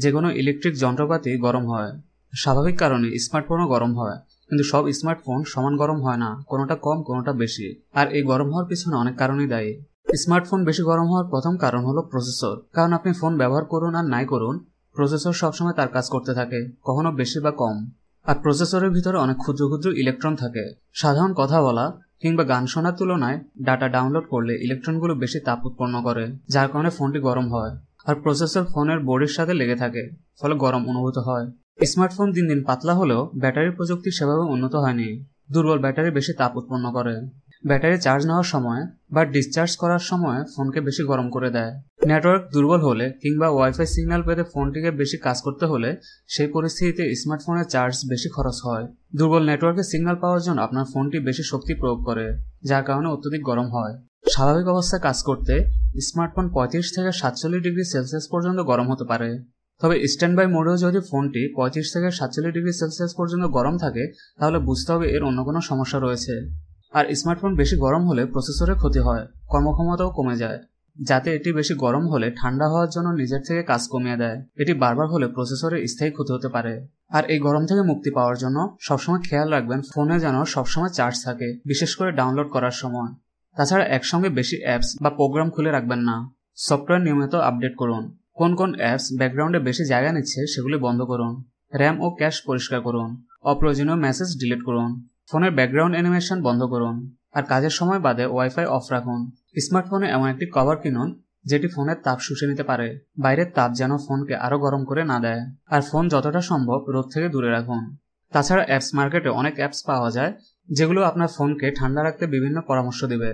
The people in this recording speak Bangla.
যে কোনো ইলেকট্রিক যন্ত্রপাতি গরম হয়। স্বাভাবিক কারণে স্মার্টফোনও গরম হয়, কিন্তু সব স্মার্টফোন সমান গরম হয় না, কোনোটা কম কোনোটা বেশি। আর এই গরম হওয়ার পিছনে অনেক কারণই দায়ী। স্মার্টফোন বেশি গরম হওয়ার প্রথম কারণ হলো প্রসেসর। কারণ আপনি ফোন ব্যবহার করুন আর নাই করুন, প্রসেসর সবসময় তার কাজ করতে থাকে, কখনো বেশি বা কম। আর প্রসেসরের ভিতরে অনেক ক্ষুদ্র ক্ষুদ্র ইলেকট্রন থাকে। সাধারণ কথা বলা কিংবা গান শোনার তুলনায় ডাটা ডাউনলোড করলে ইলেকট্রনগুলো বেশি তাপ উৎপন্ন করে, যার কারণে ফোনটি গরম হয়। আর প্রসেসর ফোনের বডির সাথে লেগে থাকে, ফলে গরম অনুভূত হয়। স্মার্টফোন দিন দিন পাতলা হলেও ব্যাটারির প্রযুক্তি সেভাবে উন্নত হয়নি। দুর্বল ব্যাটারি বেশি তাপ উৎপন্ন করে। ব্যাটারি চার্জ নেওয়ার সময় বা ডিসচার্জ করার সময় ফোনকে বেশি গরম করে দেয়। নেটওয়ার্ক দুর্বল হলে কিংবা ওয়াইফাই সিগন্যাল পেতে ফোনটিকে বেশি কাজ করতে হলে সেই পরিস্থিতিতে স্মার্টফোনের চার্জ বেশি খরচ হয়। দুর্বল নেটওয়ার্কের সিগন্যাল পাওয়ার জন্য আপনার ফোনটি বেশি শক্তি প্রয়োগ করে, যার কারণে অত্যধিক গরম হয়। স্বাভাবিক অবস্থায় কাজ করতে স্মার্টফোন 35 থেকে 47 ডিগ্রি সেলসিয়াস পর্যন্ত গরম হতে পারে। তবে স্ট্যান্ড বাই মোডেও যদি ফোনটি 35 থেকে 47 ডিগ্রি সেলসিয়াস পর্যন্ত গরম থাকে, তাহলে বুঝতে হবে এর অন্য কোনো সমস্যা রয়েছে। আর স্মার্টফোন বেশি গরম হলে প্রসেসরের ক্ষতি হয়, কর্মক্ষমতাও কমে যায়। যাতে এটি বেশি গরম হলে ঠান্ডা হওয়ার জন্য নিজের থেকে কাজ কমিয়ে দেয়। এটি বারবার হলে প্রসেসরে স্থায়ী ক্ষতি হতে পারে। আর এই গরম থেকে মুক্তি পাওয়ার জন্য সবসময় খেয়াল রাখবেন ফোনে যেন সবসময় চার্জ থাকে, বিশেষ করে ডাউনলোড করার সময়। তাছাড়া একসঙ্গে বেশি অ্যাপস বা প্রোগ্রাম খুলে রাখবেন না। সফটওয়্যার নিয়মিত আপডেট করুন। কোন কোন অ্যাপস ব্যাকগ্রাউন্ডে বেশি জায়গা নিচ্ছে সেগুলি বন্ধ করুন। র্যাম ও ক্যাশ পরিষ্কার করুন। অপ্রয়োজনীয় মেসেজ ডিলিট করুন। ফোনের ব্যাকগ্রাউন্ড অ্যানিমেশন বন্ধ করুন। আর কাজের সময় বাদে ওয়াইফাই অফ রাখুন। স্মার্টফোনে এমন একটি কভার কিনুন যেটি ফোনের তাপ শুষে নিতে পারে। বাইরের তাপ যেন ফোনকে আরো গরম করে না দেয়। আর ফোন যতটা সম্ভব রোদ থেকে দূরে রাখুন। তাছাড়া অ্যাপস মার্কেটে অনেক অ্যাপস পাওয়া যায় যেগুলো আপনার ফোনকে ঠান্ডা রাখতে বিভিন্ন পরামর্শ দিবে।